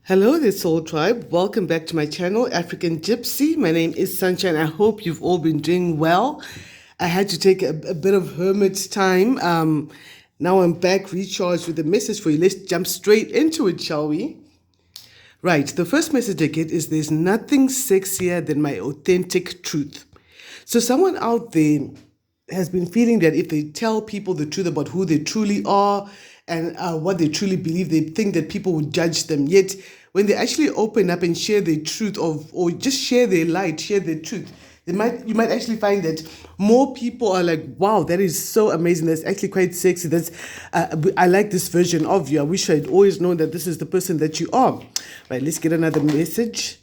Hello there, Soul Tribe. Welcome back to my channel, African Gypsy. My name is Sunshine. I hope you've all been doing well. I had to take a bit of hermit time. Now I'm back, recharged with a message for you. Let's jump straight into it, shall we? Right, the first message I get is there's nothing sexier than my authentic truth. So someone out there has been feeling that if they tell people the truth about who they truly are and what they truly believe, they think that people will judge them. Yet, when they actually open up and share their truth or just share their light, share their truth, you might actually find that more people are like, wow, that is so amazing. That's actually quite sexy. I like this version of you. I wish I'd always known that this is the person that you are. Right, let's get another message.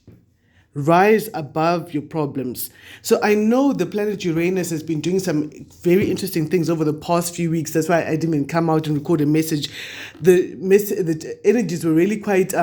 Rise above your problems. So I know the planet Uranus has been doing some very interesting things over the past few weeks. That's why I didn't even come out and record a message. The energies were really quite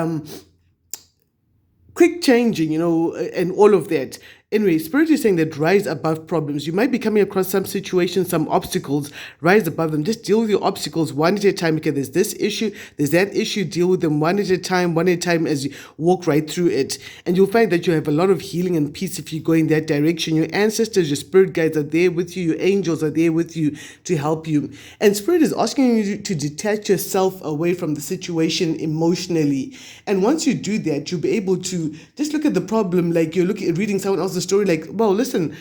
quick changing, and all of that. Anyway, Spirit is saying that rise above problems. You might be coming across some situations, some obstacles, rise above them. Just deal with your obstacles one at a time. Okay, there's this issue, there's that issue, deal with them one at a time as you walk right through it. And you'll find that you have a lot of healing and peace if you go in that direction. Your ancestors, your spirit guides are there with you, your angels are there with you to help you. And Spirit is asking you to detach yourself away from the situation emotionally. And once you do that, you'll be able to just look at the problem like you're reading someone else's story, like, well, listen,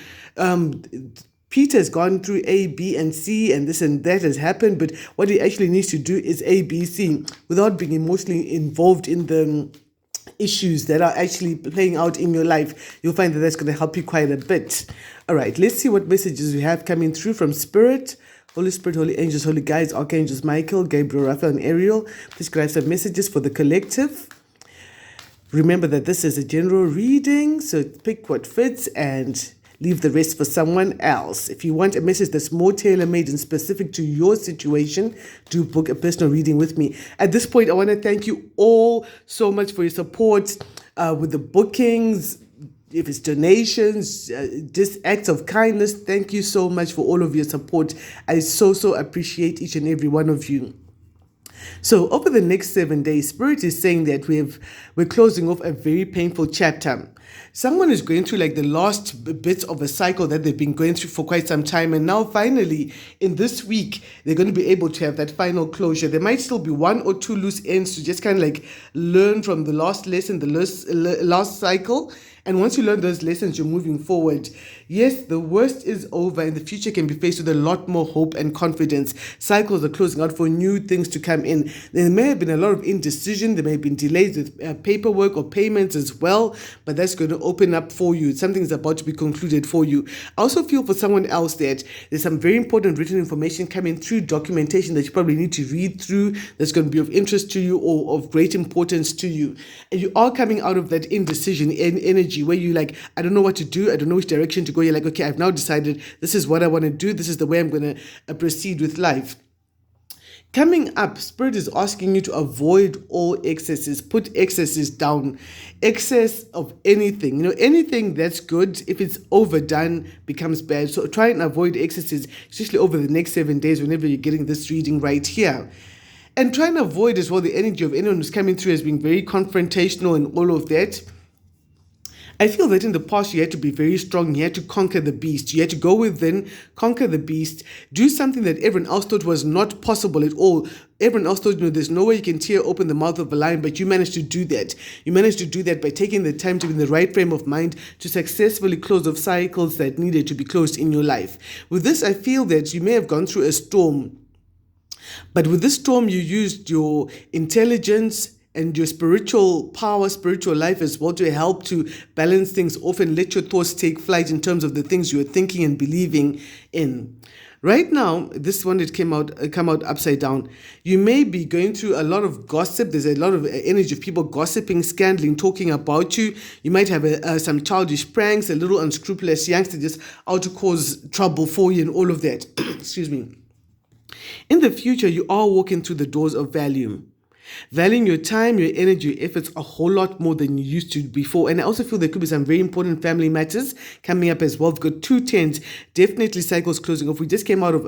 Peter's gone through A, B, and C, and this and that has happened, but what he actually needs to do is A, B, C, without being emotionally involved in the issues that are actually playing out in your life. You'll find that that's going to help you quite a bit. All right, let's see what messages we have coming through from Spirit. Holy Spirit, Holy Angels, Holy Guides, Archangels Michael, Gabriel, Raphael, and Ariel. Please could I have some messages for the collective? Remember that this is a general reading, so pick what fits and leave the rest for someone else. If you want a message that's more tailor-made and specific to your situation, do book a personal reading with me. At this point, I want to thank you all so much for your support with the bookings. If it's donations, just acts of kindness, thank you so much for all of your support. I so appreciate each and every one of you. So over the next 7 days, Spirit is saying that we're closing off a very painful chapter. Someone is going through like the last bits of a cycle that they've been going through for quite some time. And now finally, in this week, they're going to be able to have that final closure. There might still be one or two loose ends to just kind of like learn from the last lesson, the last cycle. And once you learn those lessons, you're moving forward. Yes, the worst is over and the future can be faced with a lot more hope and confidence. Cycles are closing out for new things to come in. There may have been a lot of indecision. There may have been delays with paperwork or payments as well, but that's going to open up for you. Something is about to be concluded for you. I also feel for someone else that there's some very important written information coming through, documentation that you probably need to read through that's going to be of interest to you or of great importance to you. And you are coming out of that indecision energy where you like, I don't know what to do. I don't know which direction to go. You're like, okay, I've now decided this is what I want to do. This is the way I'm going to proceed with life. Coming up, Spirit is asking you to avoid all excesses. Put excesses down. Excess of anything. Anything that's good, if it's overdone, becomes bad. So try and avoid excesses, especially over the next 7 days whenever you're getting this reading right here. And try and avoid as well the energy of anyone who's coming through as being very confrontational and all of that. I feel that in the past you had to be very strong, you had to conquer the beast, you had to go within, conquer the beast, do something that everyone else thought was not possible at all. Everyone else thought, there's no way you can tear open the mouth of a lion, but you managed to do that. You managed to do that by taking the time to be in the right frame of mind to successfully close off cycles that needed to be closed in your life. With this, I feel that you may have gone through a storm, but with this storm, you used your intelligence and your spiritual power, spiritual life as well to help to balance things off and let your thoughts take flight in terms of the things you are thinking and believing in. Right now, this one that come out upside down. You may be going through a lot of gossip. There's a lot of energy of people gossiping, scandaling, talking about you. You might have some childish pranks, a little unscrupulous youngster just out to cause trouble for you and all of that. Excuse me. In the future, you are walking through the doors of value. Valuing your time, your energy, your efforts a whole lot more than you used to before. And I also feel there could be some very important family matters coming up as well. We've got 2 10s, definitely cycles closing off. We just came out of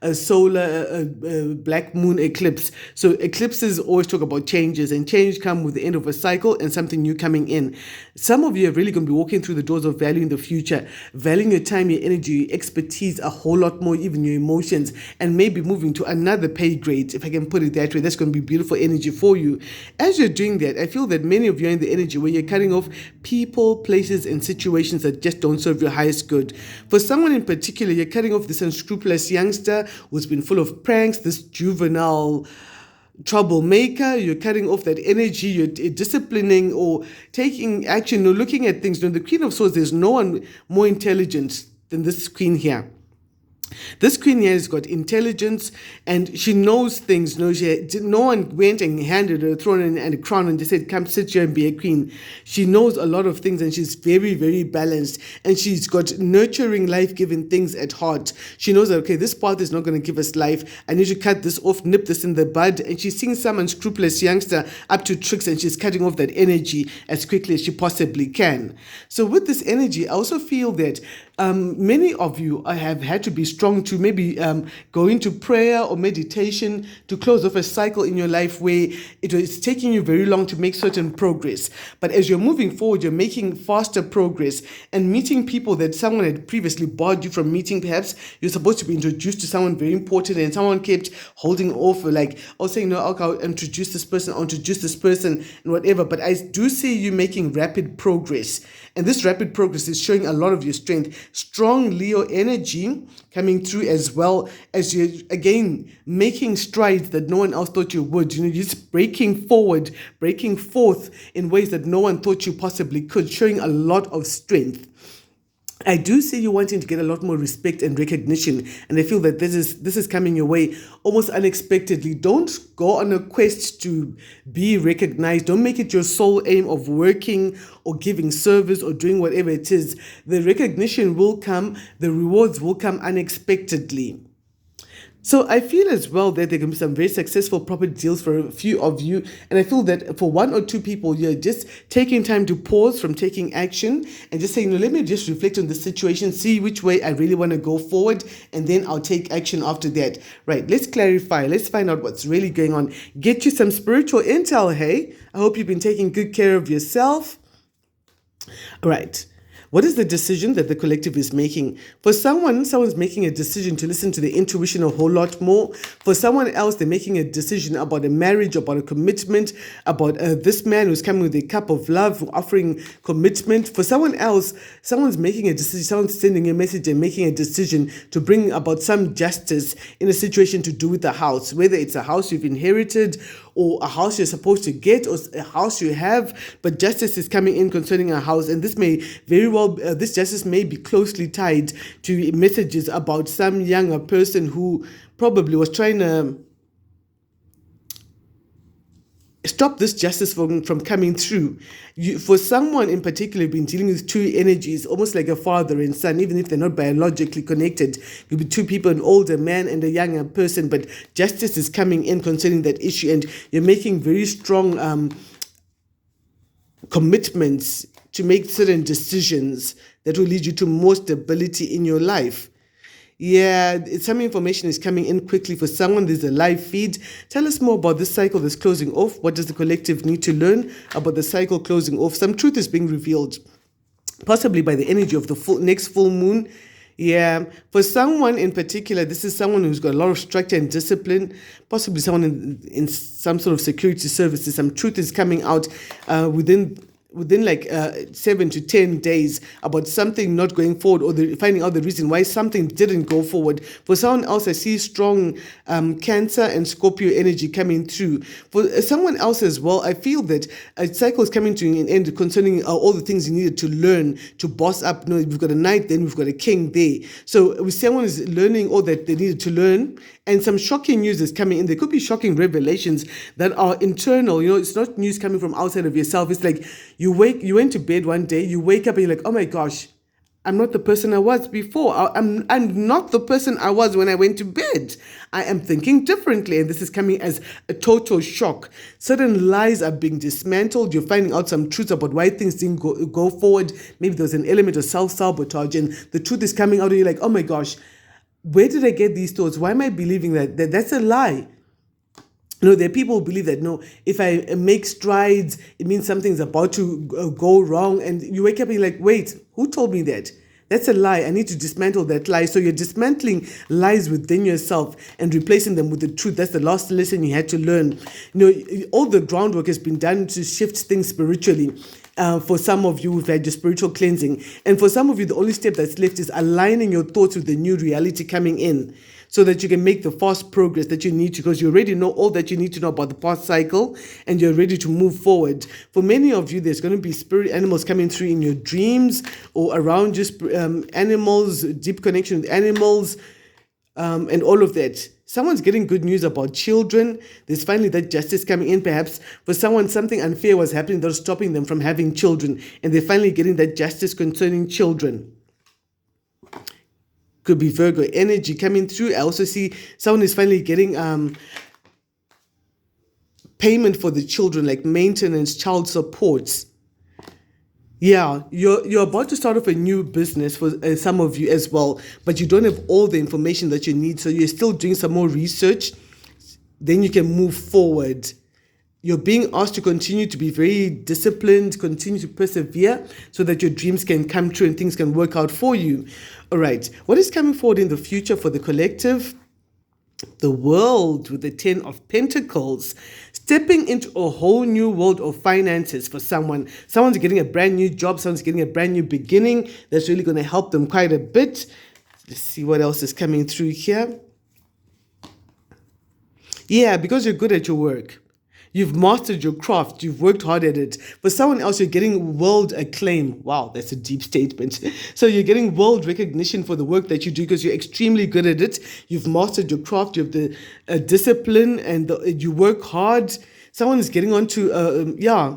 a solar, black moon eclipse. So eclipses always talk about changes, and change come with the end of a cycle and something new coming in. Some of you are really going to be walking through the doors of valuing the future, valuing your time, your energy, your expertise a whole lot more, even your emotions, and maybe moving to another pay grade, if I can put it that way. That's going to be beautiful energy for you. As you're doing that, I feel that many of you are in the energy where you're cutting off people, places, and situations that just don't serve your highest good. For someone in particular, you're cutting off this unscrupulous youngster who's been full of pranks, this juvenile troublemaker. You're cutting off that energy, you're disciplining or taking action or looking at things. The Queen of Swords, there's no one more intelligent than this queen here. This queen here has got intelligence and she knows things. No one went and handed her a throne and a crown and just said, come sit here and be a queen. She knows a lot of things and she's very, very balanced. And she's got nurturing, life-giving things at heart. She knows that, okay, this path is not going to give us life. I need to cut this off, nip this in the bud. And she's seeing some unscrupulous youngster up to tricks and she's cutting off that energy as quickly as she possibly can. So with this energy, I also feel that many of you have had to be strong to maybe go into prayer or meditation to close off a cycle in your life where it's taking you very long to make certain progress. But as you're moving forward, you're making faster progress and meeting people that someone had previously barred you from meeting. Perhaps you're supposed to be introduced to someone very important and someone kept holding off, or saying, no, I'll introduce this person, and whatever. But I do see you making rapid progress. And this rapid progress is showing a lot of your strength. Strong Leo energy coming through, as well as you're, again, making strides that no one else thought you would. You're just breaking forth in ways that no one thought you possibly could, showing a lot of strength. I do see you wanting to get a lot more respect and recognition, and I feel that this is coming your way almost unexpectedly. Don't go on a quest to be recognized. Don't make it your sole aim of working or giving service or doing whatever it is. The recognition will come, the rewards will come unexpectedly. So I feel as well that there can be some very successful property deals for a few of you. And I feel that for 1 or 2 people, you're just taking time to pause from taking action and just saying, no, let me just reflect on the situation, see which way I really want to go forward, and then I'll take action after that. Right, let's clarify. Let's find out what's really going on. Get you some spiritual intel, hey? I hope you've been taking good care of yourself. All right. What is the decision that the collective is making? For someone's making a decision to listen to the intuition a whole lot more. For someone else, they're making a decision about a marriage, about a commitment, about this man who's coming with a cup of love, offering commitment. For someone else, someone's making a decision, someone's sending a message and making a decision to bring about some justice in a situation to do with the house, whether it's a house you've inherited or a house you're supposed to get or a house you have, but justice is coming in concerning a house. And this may very well, this justice may be closely tied to messages about some younger person who probably was trying to stop this justice from coming through. For someone in particular, you've been dealing with 2 energies, almost like a father and son, even if they're not biologically connected. You'll be 2 people, an older man and a younger person, but justice is coming in concerning that issue, and you're making very strong commitments to make certain decisions that will lead you to more stability in your life. Yeah, some information is coming in quickly for someone. There's a live feed. Tell us more about this cycle that's closing off. What does the collective need to learn about the cycle closing off? Some truth is being revealed, possibly by the energy of the next full moon. Yeah, for someone in particular, this is someone who's got a lot of structure and discipline, possibly someone in some sort of security services. Some truth is coming out within 7 to 10 days about something not going forward, or finding out the reason why something didn't go forward. For someone else, I see strong Cancer and Scorpio energy coming through. For someone else as well, I feel that a cycle is coming to an end concerning all the things you needed to learn to boss up. We've got a Knight, then we've got a King there. So someone is learning all that they needed to learn, and some shocking news is coming in. There could be shocking revelations that are internal. It's not news coming from outside of yourself. It's like you went to bed one day, you wake up and you're like, oh my gosh, I'm not the person I was before. I'm not the person I was when I went to bed. I am thinking differently, and this is coming as a total shock. Certain lies are being dismantled. You're finding out some truths about why things didn't go forward. Maybe there's an element of self-sabotage, and the truth is coming out, and you're like, oh my gosh, where did I get these thoughts? Why am I believing that? That's a lie. There are people who believe that, no, if I make strides, it means something's about to go wrong. And you wake up and you're like, wait, who told me that? That's a lie. I need to dismantle that lie. So you're dismantling lies within yourself and replacing them with the truth. That's the last lesson you had to learn. All the groundwork has been done to shift things spiritually. For some of you who've had your spiritual cleansing. And for some of you, the only step that's left is aligning your thoughts with the new reality coming in, so that you can make the fast progress that you need to, because you already know all that you need to know about the past cycle and you're ready to move forward. For many of you, there's going to be spirit animals coming through in your dreams or around you, animals, deep connection with animals, and all of that. Someone's getting good news about children. There's finally that justice coming in. Perhaps for someone, something unfair was happening that was stopping them from having children, and they're finally getting that justice concerning children. Could be Virgo energy coming through. I also see someone is finally getting payment for the children, like maintenance, child supports. Yeah, you're about to start off a new business for some of you as well, but you don't have all the information that you need, so you're still doing some more research. Then you can move forward. You're being asked to continue to be very disciplined, continue to persevere so that your dreams can come true and things can work out for you. All right, what is coming forward in the future for the collective? The world with the 10 of Pentacles, stepping into a whole new world of finances for someone. Someone's getting a brand new job, someone's getting a brand new beginning. That's really going to help them quite a bit. Let's see what else is coming through here. Yeah, because you're good at your work. You've mastered your craft. You've worked hard at it. For someone else, you're getting world acclaim. Wow, that's a deep statement. So you're getting world recognition for the work that you do because you're extremely good at it. You've mastered your craft. You have the discipline and you work hard. Someone's getting onto,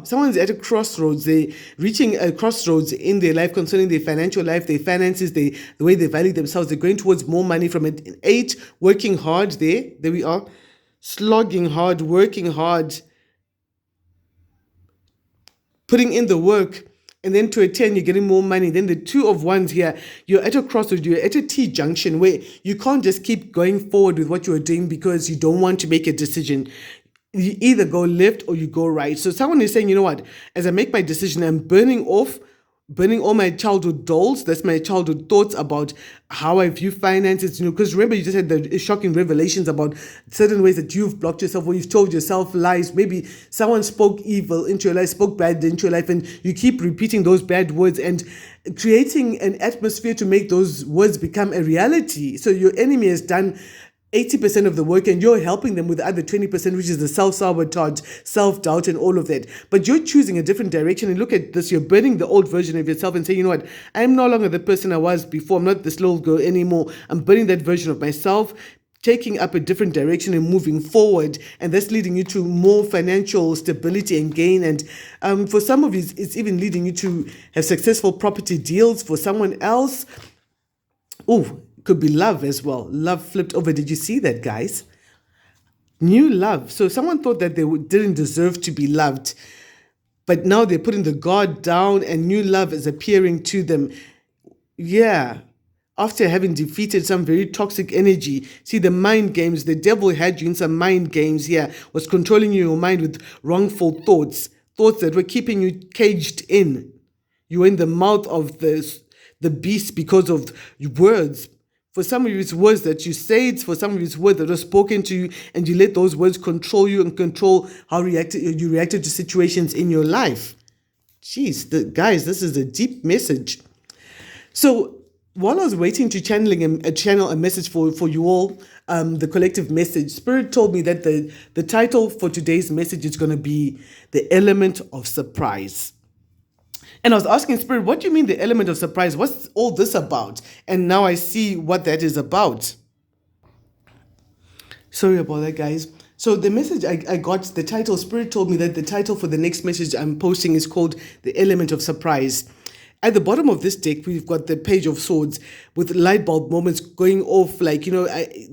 someone's at a crossroads. They're reaching a crossroads in their life concerning their financial life, their finances, the way they value themselves. They're going towards more money from an 8, working hard there. There we are. Slogging hard, working hard, putting in the work, and then to a 10, you're getting more money. Then the 2 of Wands here, you're at a crossroads, you're at a T-junction where you can't just keep going forward with what you're doing because you don't want to make a decision. You either go left or you go right. So someone is saying, you know what, as I make my decision, I'm burning all my childhood dolls. That's my childhood thoughts about how I view finances, because remember you just had the shocking revelations about certain ways that you've blocked yourself or you've told yourself lies. Maybe someone spoke evil into your life, spoke bad into your life, and you keep repeating those bad words and creating an atmosphere to make those words become a reality. So your enemy has done 80% of the work and you're helping them with the other 20%, which is the self-sabotage, self-doubt and all of that. But you're choosing a different direction, and look at this, you're burning the old version of yourself and saying, you know what, I'm no longer the person I was before. I'm not this little girl anymore. I'm burning that version of myself, taking up a different direction and moving forward, and that's leading you to more financial stability and gain. And for some of you, it's even leading you to have successful property deals. For someone else, could be love as well. Love flipped over. Did you see that, guys? New love. So someone thought that they didn't deserve to be loved, but now they're putting the guard down and new love is appearing to them. Yeah. After having defeated some very toxic energy. See, the mind games, the devil had you in some mind games here, was controlling your mind with wrongful thoughts that were keeping you caged in. You were in the mouth of the beast because of words. For some of you, it's words that you said. For some of you, it's words that are spoken to you, and you let those words control you and control how you reacted to situations in your life. Jeez, guys, this is a deep message. So while I was waiting to channel a message for you all, the collective message, Spirit told me that the title for today's message is going to be The Element of Surprise. And I was asking Spirit, what do you mean the element of surprise? What's all this about? And now I see what that is about. Sorry about that, guys. So the message I got, the title, Spirit told me that the title for the next message I'm posting is called The Element of Surprise. At the bottom of this deck, we've got the Page of Swords with light bulb moments going off, like,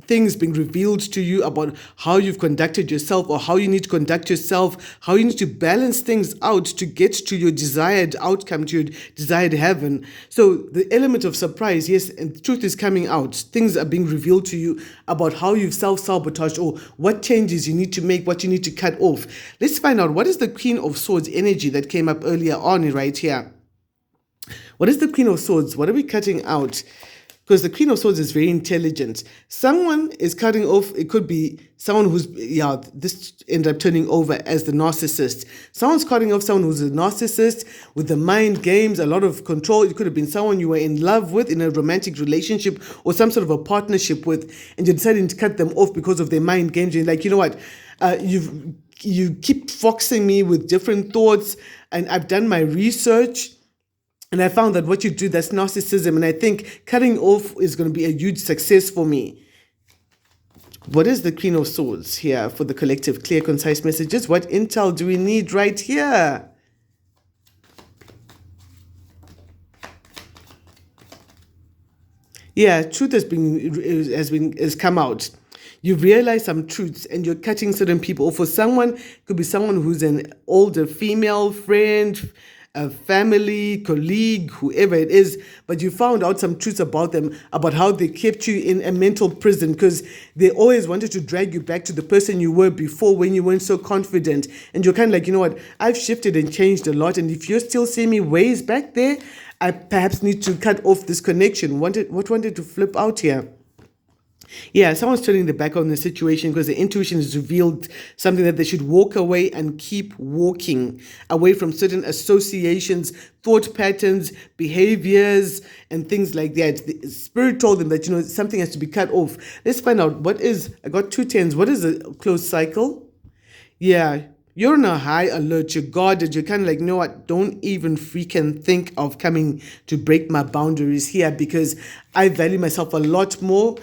things being revealed to you about how you've conducted yourself or how you need to conduct yourself, how you need to balance things out to get to your desired outcome, to your desired heaven. So the element of surprise, yes, and truth is coming out. Things are being revealed to you about how you've self-sabotaged or what changes you need to make, what you need to cut off. Let's find out what is the Queen of Swords energy that came up earlier on right here. What is the Queen of Swords? What are we cutting out? Because the Queen of Swords is very intelligent. Someone is cutting off. It could be someone who's, this ended up turning over as the narcissist. Someone's cutting off someone who's a narcissist with the mind games, a lot of control. It could have been someone you were in love with in a romantic relationship or some sort of a partnership with, and you're deciding to cut them off because of their mind games. You're like, you know what? You keep foxing me with different thoughts, and I've done my research. And I found that what you do, that's narcissism. And I think cutting off is going to be a huge success for me. What is the Queen of Swords here for the collective? Clear, concise messages. What intel do we need right here? Yeah, truth has come out. You've realized some truths and you're cutting certain people. Or for someone, it could be someone who's an older female friend, a family, colleague, whoever it is, but you found out some truths about them, about how they kept you in a mental prison because they always wanted to drag you back to the person you were before when you weren't so confident. And you're kind of like, you know what, I've shifted and changed a lot. And if you're still seeing me ways back there, I perhaps need to cut off this connection. What wanted to flip out here? Yeah, someone's turning their back on the situation because the intuition has revealed something that they should walk away and keep walking away from certain associations, thought patterns, behaviors, and things like that. The spirit told them that, something has to be cut off. Let's find out I got 2 tens. What is a closed cycle? Yeah, you're on a high alert. You're guarded. You're kind of like, you know what? Don't even freaking think of coming to break my boundaries here because I value myself a lot more.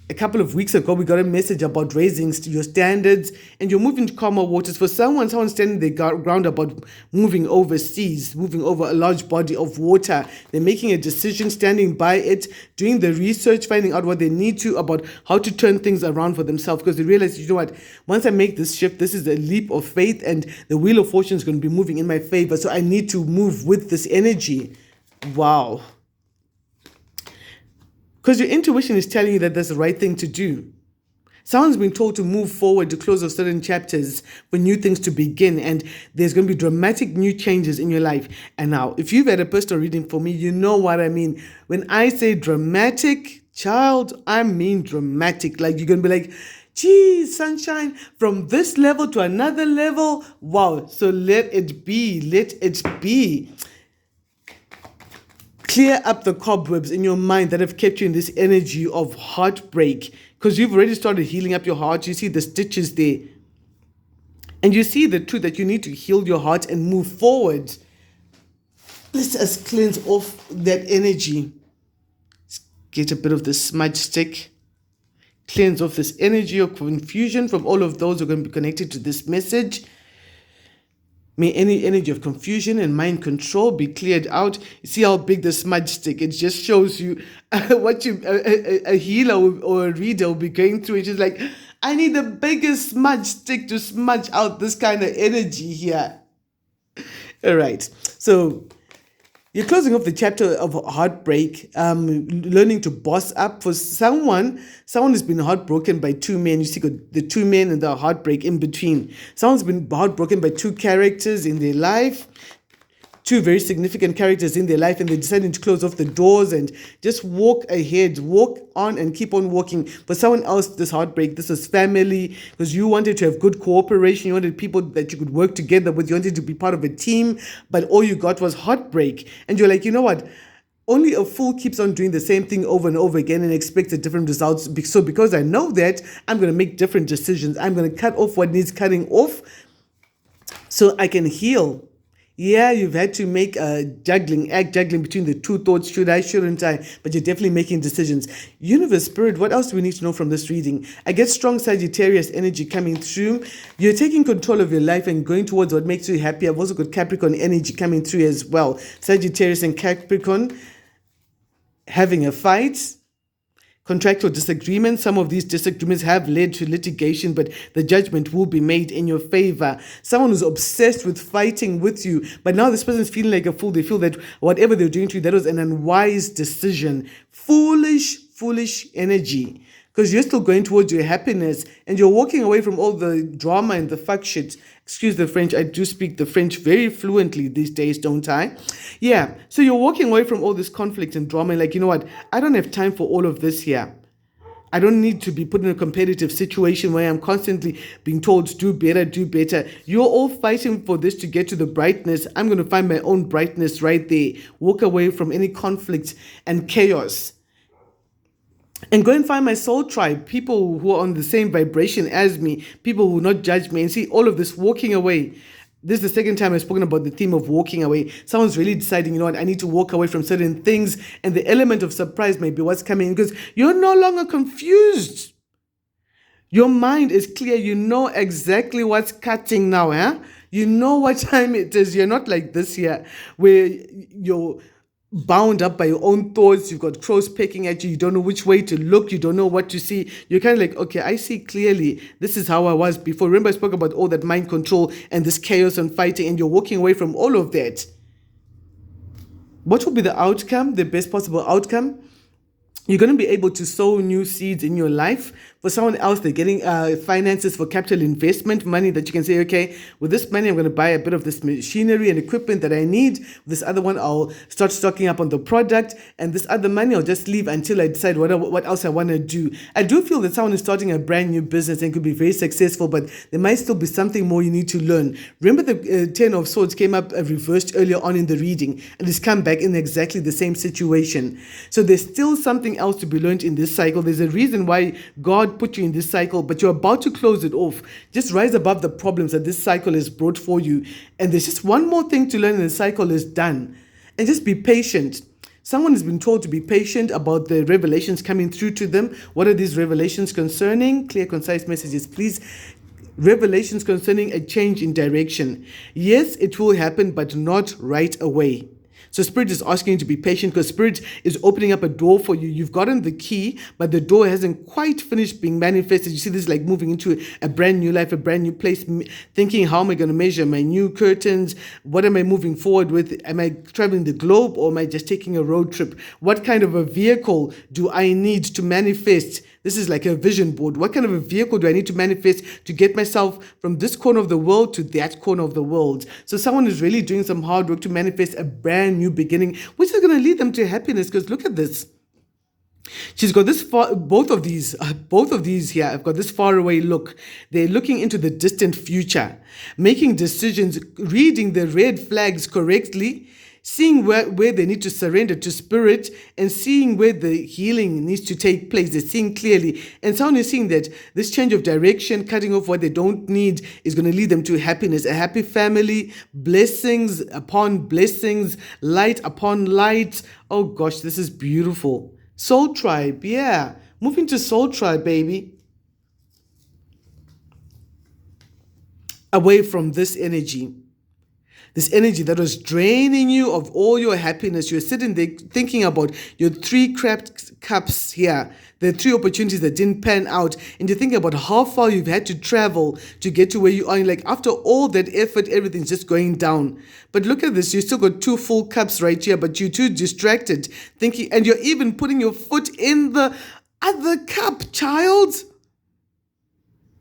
A couple of weeks ago, we got a message about raising your standards and you're moving to calmer waters. For someone's standing their ground about moving overseas, moving over a large body of water. They're making a decision, standing by it, doing the research, finding out what they need to about how to turn things around for themselves because they realize, you know what, once I make this shift, this is a leap of faith and the wheel of fortune is going to be moving in my favor. So I need to move with this energy. Wow. Because your intuition is telling you that that's the right thing to do. Someone's been told to move forward to close of certain chapters for new things to begin, and there's going to be dramatic new changes in your life. And now, if you've had a personal reading for me, you know what I mean. When I say dramatic, child, I mean dramatic. Like you're going to be like, geez, sunshine, from this level to another level. Wow. So let it be. Let it be. Clear up the cobwebs in your mind that have kept you in this energy of heartbreak because you've already started healing up your heart. You see the stitches there. And you see the truth that you need to heal your heart and move forward. Let's just cleanse off that energy. Let's get a bit of the smudge stick. Cleanse off this energy of confusion from all of those who are going to be connected to this message. May any energy of confusion and mind control be cleared out. You see how big the smudge stick, it just shows you what a healer or a reader will be going through. It's just like, I need the biggest smudge stick to smudge out this kind of energy here. All right. So you're closing off the chapter of heartbreak, learning to boss up. For someone has been heartbroken by 2 men. You see the 2 men and the heartbreak in between. Someone's been heartbroken by 2 characters in their life, 2 very significant characters in their life, and they're deciding to close off the doors and just walk ahead, walk on and keep on walking. For someone else, this heartbreak, this is family, because you wanted to have good cooperation, you wanted people that you could work together with, you wanted to be part of a team, but all you got was heartbreak. And you're like, you know what? Only a fool keeps on doing the same thing over and over again and expects a different results. So because I know that, I'm going to make different decisions. I'm going to cut off what needs cutting off so I can heal. Yeah, you've had to make a act juggling between the two thoughts, should I, shouldn't I? But you're definitely making decisions. Universe, Spirit, what else do we need to know from this reading? I get strong Sagittarius energy coming through. You're taking control of your life and going towards what makes you happy. I've also got Capricorn energy coming through as well. Sagittarius and Capricorn having a fight, contractual disagreements. Some of these disagreements have led to litigation, but the judgment will be made in your favor. Someone who's obsessed with fighting with you, but now this person's feeling like a fool. They feel that whatever they're doing to you, that was an unwise decision. Foolish energy. Because you're still going towards your happiness and you're walking away from all the drama and the fuck shit. Excuse the French. I do speak the French very fluently these days, don't I? Yeah. So you're walking away from all this conflict and drama and like, you know what? I don't have time for all of this here. I don't need to be put in a competitive situation where I'm constantly being told, do better, do better. You're all fighting for this to get to the brightness. I'm going to find my own brightness right there. Walk away from any conflict and chaos. And go and find my soul tribe, people who are on the same vibration as me, people who will not judge me, and see all of this walking away. This is the second time I've spoken about the theme of walking away. Someone's really deciding, you know what, I need to walk away from certain things, and the element of surprise may be what's coming because you're no longer confused. Your mind is clear. You know exactly what's cutting now, huh? You know what time it is. You're not like this here, where you're bound up by your own thoughts. You've got crows pecking at you. You don't know which way to look. You don't know what to see. You're kind of like, okay, I see clearly. This is how I was before. Remember, I spoke about all that mind control and this chaos and fighting, and you're walking away from all of that. What will be the outcome, the best possible outcome? You're going to be able to sow new seeds in your life. For someone else, they're getting finances for capital investment, money that you can say, okay, with this money, I'm going to buy a bit of this machinery and equipment that I need. With this other one, I'll start stocking up on the product. And this other money, I'll just leave until I decide what else I want to do. I do feel that someone is starting a brand new business and could be very successful, but there might still be something more you need to learn. Remember the Ten of Swords came up reversed earlier on in the reading, and it's come back in exactly the same situation. So there's still something else to be learned in this cycle. There's a reason why God put you in this cycle, but you're about to close it off. Just rise above the problems that this cycle has brought for you. And there's just one more thing to learn, and the cycle is done. And just be patient. Someone has been told to be patient about the revelations coming through to them. What are these revelations concerning? Clear, concise messages, please. Revelations concerning a change in direction. Yes, it will happen, but not right away. So Spirit is asking you to be patient because Spirit is opening up a door for you. You've gotten the key, but the door hasn't quite finished being manifested. You see this like moving into a brand new life, a brand new place, thinking, how am I going to measure my new curtains? What am I moving forward with? Am I traveling the globe or am I just taking a road trip? What kind of a vehicle do I need to manifest? This is like a vision board. What kind of a vehicle do I need to manifest to get myself from this corner of the world to that corner of the world? So someone is really doing some hard work to manifest a brand new beginning, which is going to lead them to happiness. Because look at this. She's got this both of these here have got this far away look. They're looking into the distant future, making decisions, reading the red flags correctly, seeing where they need to surrender to Spirit and seeing where the healing needs to take place. They're seeing clearly. And someone is seeing that this change of direction, cutting off what they don't need, is going to lead them to happiness, a happy family, blessings upon blessings, light upon light. Oh gosh, this is beautiful. Soul Tribe, yeah. Moving to Soul Tribe, baby. Away from this energy. This energy that was draining you of all your happiness. You're sitting there thinking about your 3 cracked cups here, the 3 opportunities that didn't pan out, and you're thinking about how far you've had to travel to get to where you are. And like after all that effort, everything's just going down. But look at this, you still got 2 full cups right here, but you're too distracted thinking, and you're even putting your foot in the other cup, child.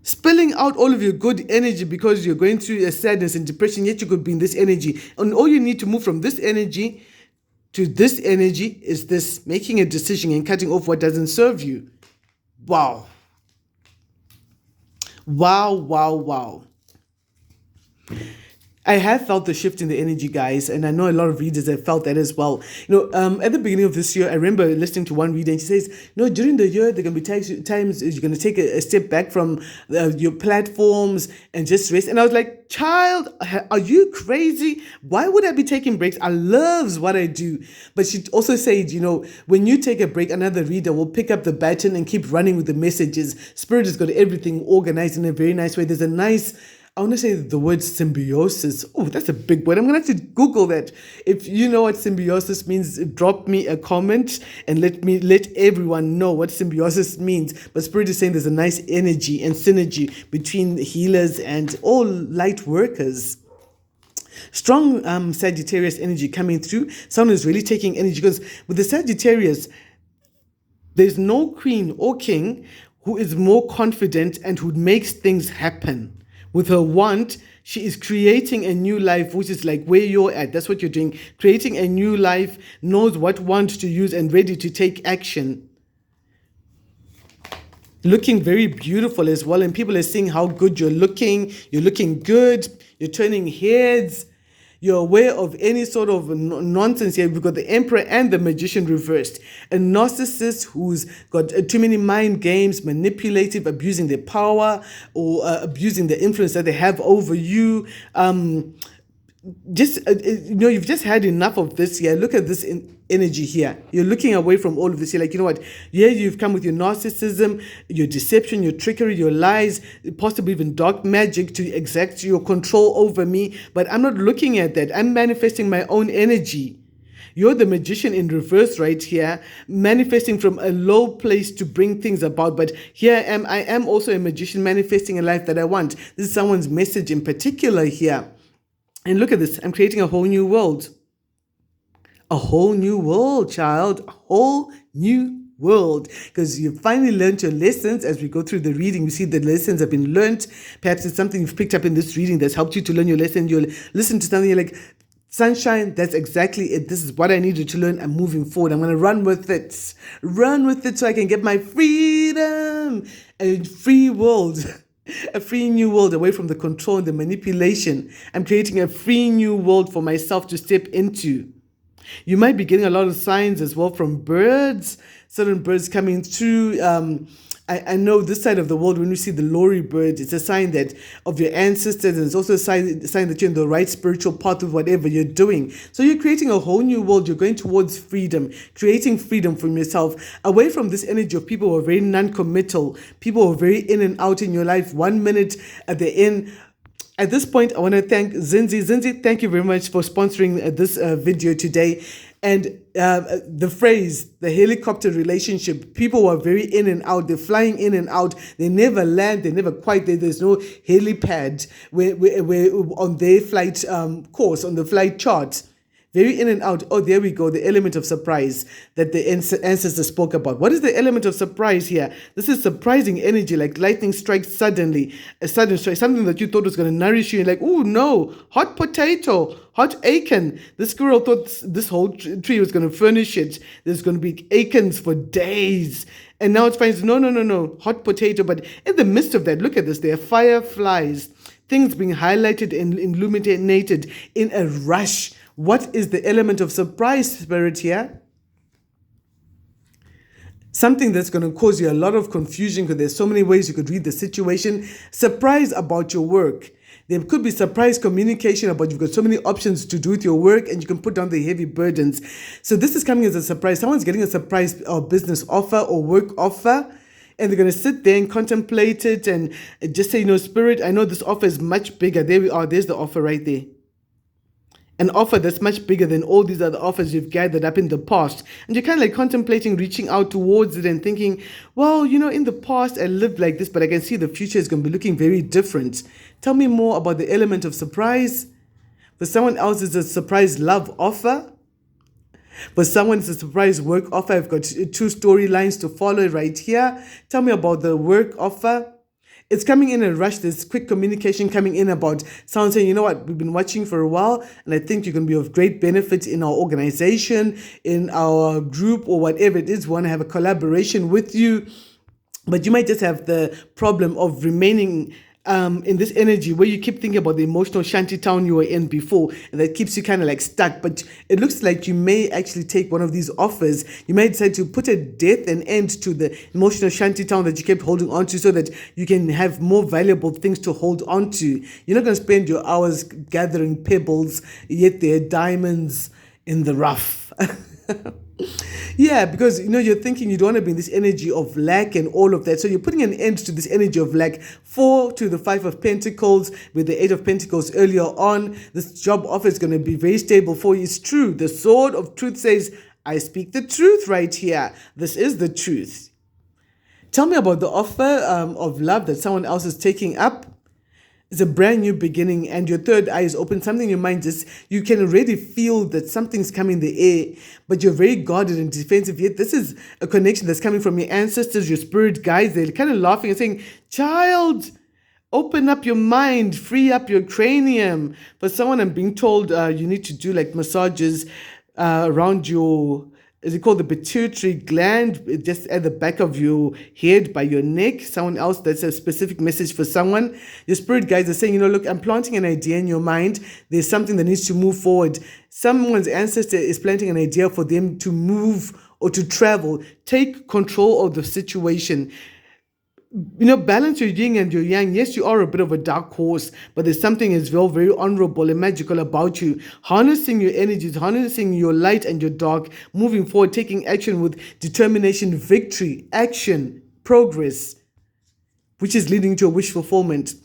Spilling out all of your good energy because you're going through a sadness and depression, yet you could be in this energy. And all you need to move from this energy to this energy is this, making a decision and cutting off what doesn't serve you. Wow. Wow, wow, wow. I have felt the shift in the energy, guys, and I know a lot of readers have felt that as well. At the beginning of this year, I remember listening to one reader, and she says, during the year, there can be times you're going to take a step back from your platforms and just rest. And I was like, child, are you crazy? Why would I be taking breaks? I loves what I do. But she also said, when you take a break, another reader will pick up the baton and keep running with the messages. Spirit has got everything organized in a very nice way. There's a nice, I want to say the word symbiosis. Oh, that's a big word. I'm going to have to Google that. If you know what symbiosis means, drop me a comment and let everyone know what symbiosis means. But Spirit is saying there's a nice energy and synergy between healers and all light workers. Strong Sagittarius energy coming through. Someone is really taking energy, because with the Sagittarius, there's no queen or king who is more confident and who makes things happen. With her wand, she is creating a new life, which is like where you're at. That's what you're doing. Creating a new life, knows what wand to use and ready to take action. Looking very beautiful as well. And people are seeing how good you're looking. You're looking good. You're turning heads. You're aware of any sort of nonsense here. We've got the Emperor and the Magician reversed. A narcissist who's got too many mind games, manipulative, abusing their power, or abusing the influence that they have over you. You've just had enough of this here. Look at this energy here. You're looking away from all of this. You're like, you know what? Yeah, you've come with your narcissism, your deception, your trickery, your lies, possibly even dark magic to exact your control over me. But I'm not looking at that. I'm manifesting my own energy. You're the magician in reverse right here, manifesting from a low place to bring things about. But here I am also a magician manifesting a life that I want. This is someone's message in particular here. And look at this. I'm creating a whole new world. A whole new world, child. A whole new world. Because you finally learned your lessons. As we go through the reading, we see the lessons have been learned. Perhaps it's something you've picked up in this reading that's helped you to learn your lesson. You'll listen to something, you're like, sunshine, that's exactly it. This is what I needed to learn. I'm moving forward. I'm going to run with it. Run with it so I can get my freedom. A free world. A free new world away from the control and the manipulation. I'm creating a free new world for myself to step into. You might be getting a lot of signs as well from birds, certain birds coming through. I know this side of the world, when we see the lorry bird, it's a sign that of your ancestors, and it's also a sign that you're in the right spiritual path with whatever you're doing. So you're creating a whole new world. You're going towards freedom, creating freedom from yourself, away from this energy of people who are very non-committal, people who are very in and out in your life. 1 minute at the end. At this point, I want to thank Zinzi. Zinzi, thank you very much for sponsoring this video today. And the phrase, the helicopter relationship, people are very in and out. They're flying in and out. They never land. They never quite there. There's no helipad where on their flight course, on the flight chart. Very in and out. Oh, there we go. The element of surprise that the ancestors spoke about. What is the element of surprise here? This is surprising energy, like lightning strikes suddenly. A sudden strike, something that you thought was going to nourish you. And like, oh no, hot potato, hot acorn. The squirrel thought this whole tree was going to furnish it. There's going to be acorns for days. And now it finds, no, hot potato. But in the midst of that, look at this. There are fireflies, things being highlighted and illuminated in a rush. What is the element of surprise, Spirit, here? Something that's going to cause you a lot of confusion, because there's so many ways you could read the situation. Surprise about your work. There could be surprise communication about you've got so many options to do with your work, and you can put down the heavy burdens. So this is coming as a surprise. Someone's getting a surprise or business offer or work offer, and they're going to sit there and contemplate it and just say, Spirit, I know this offer is much bigger. There we are. There's the offer right there. An offer that's much bigger than all these other offers you've gathered up in the past. And you're kind of like contemplating reaching out towards it and thinking, well, in the past I lived like this, but I can see the future is going to be looking very different. Tell me more about the element of surprise. For someone else, it's a surprise love offer. For someone, it's a surprise work offer. I've got 2 storylines to follow right here. Tell me about the work offer. It's coming in a rush. There's quick communication coming in about someone saying, you know what, we've been watching for a while, and I think you can be of great benefit in our organization, in our group, or whatever it is. We want to have a collaboration with you. But you might just have the problem of remaining in this energy where you keep thinking about the emotional shanty town you were in before, and that keeps you kind of like stuck. But it looks like you may actually take one of these offers. You may decide to put a death and end to the emotional shanty town that you kept holding on to, so that you can have more valuable things to hold on to. You're not going to spend your hours gathering pebbles, yet there are diamonds in the rough. Yeah, because you're thinking you don't want to be in this energy of lack and all of that. So you're putting an end to this energy of lack. 4 to the 5 of Pentacles with the 8 of Pentacles earlier on. This job offer is going to be very stable for you. It's true. The sword of truth says, I speak the truth right here. This is the truth. Tell me about the offer of love that someone else is taking up. It's a brand new beginning, and your third eye is open. Something in your mind, just you can already feel that something's coming in the air, but you're very guarded and defensive. Yet this is a connection that's coming from your ancestors, your spirit guides. They're kind of laughing and saying, "Child, open up your mind, free up your cranium." For someone, I'm being told you need to do like massages around your, is it called the pituitary gland, just at the back of your head by your neck. Someone else, that's a specific message for someone. Your spirit guides are saying, look, I'm planting an idea in your mind. There's something that needs to move forward. Someone's ancestor is planting an idea for them to move or to travel. Take control of the situation. Balance your yin and your yang. Yes, you are a bit of a dark horse, but there's something as well very honorable and magical about you. Harnessing your energies, harnessing your light and your dark, moving forward, taking action with determination, victory, action, progress, which is leading to a wish fulfillment.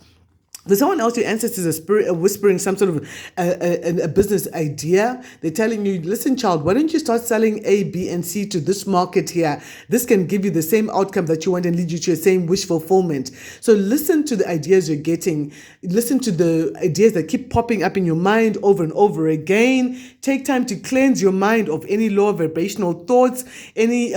For someone else, your ancestors are whispering some sort of a business idea. They're telling you, listen, child, why don't you start selling A, B, and C to this market here? This can give you the same outcome that you want and lead you to your same wish fulfillment. So listen to the ideas you're getting. Listen to the ideas that keep popping up in your mind over and over again. Take time to cleanse your mind of any lower vibrational thoughts, any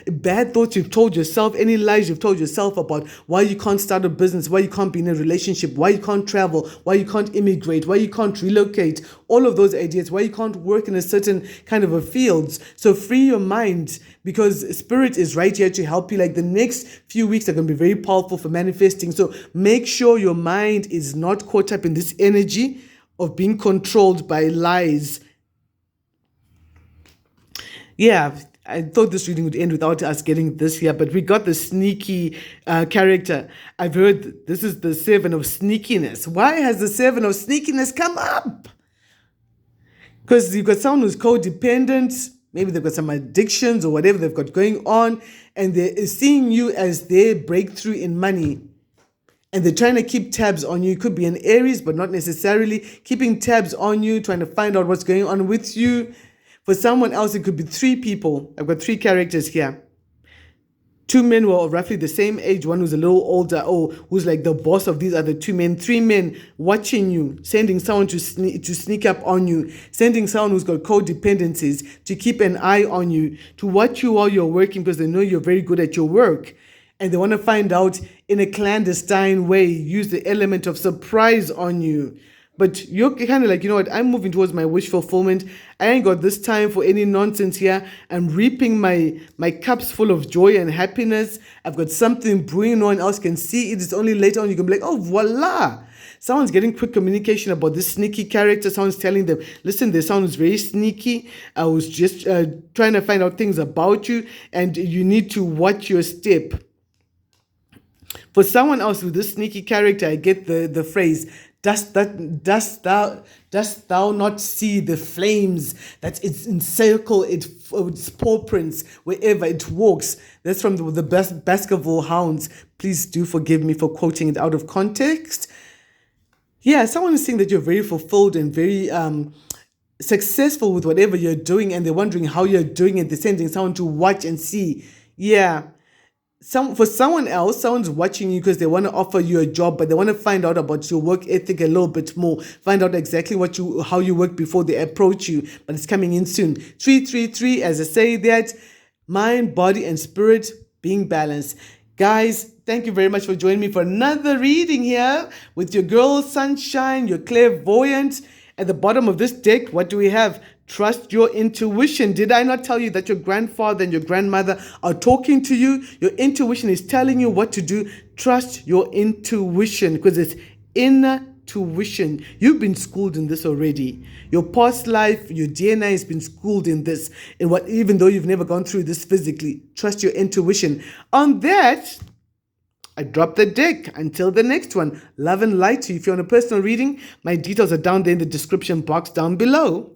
bad thoughts you've told yourself, any lies you've told yourself about why you can't start a business, why you can't be in a relationship, why you can't travel, why you can't immigrate, why you can't relocate, all of those ideas, why you can't work in a certain kind of a field. So free your mind, because spirit is right here to help you. Like the next few weeks are going to be very powerful for manifesting. So make sure your mind is not caught up in this energy of being controlled by lies. Yeah, I thought this reading would end without us getting this here, but we got the sneaky character. I've heard this is the 7 of sneakiness. Why has the 7 of sneakiness come up? Because you've got someone who's codependent. Maybe they've got some addictions or whatever they've got going on, and they're seeing you as their breakthrough in money. And they're trying to keep tabs on you. It could be an Aries, but not necessarily. Keeping tabs on you, trying to find out what's going on with you. For someone else, it could be 3 people. I've got 3 characters here. 2 men who are roughly the same age, one who's a little older, or who's like the boss of these other 2 men. 3 men watching you, sending someone to sneak up on you, sending someone who's got codependencies to keep an eye on you, to watch you while you're working because they know you're very good at your work. And they want to find out in a clandestine way, use the element of surprise on you. But you're kind of like, I'm moving towards my wish fulfillment. I ain't got this time for any nonsense here. I'm reaping my cups full of joy and happiness. I've got something brewing, no one else can see it. It's only later on you can be like, oh, voila. Someone's getting quick communication about this sneaky character. Someone's telling them, listen, this sounds very sneaky. I was just trying to find out things about you, and you need to watch your step. For someone else with this sneaky character, I get the phrase, Dost thou not see the flames that it's encircle its paw prints wherever it walks? That's from the best Baskerville Hounds. Please do forgive me for quoting it out of context. Yeah, someone is saying that you're very fulfilled and very successful with whatever you're doing, and they're wondering how you're doing it. They're sending someone to watch and see. Yeah. For someone else, someone's watching you because they want to offer you a job, but they want to find out about your work ethic a little bit more. Find out exactly how you work before they approach you. But it's coming in soon. 333, as I say that, mind, body, and spirit being balanced. Guys, thank you very much for joining me for another reading here with your girl Sunshine, your clairvoyant. At the bottom of this deck, what do we have? Trust your intuition. Did I not tell you that your grandfather and your grandmother are talking to you? Your intuition is telling you what to do. Trust your intuition because it's inner tuition. You've been schooled in this already. Your past life, your DNA has been schooled in this. And what, even though you've never gone through this physically, trust your intuition. On that, I drop the deck. Until the next one, love and light to you. If you want a personal reading, my details are down there in the description box down below.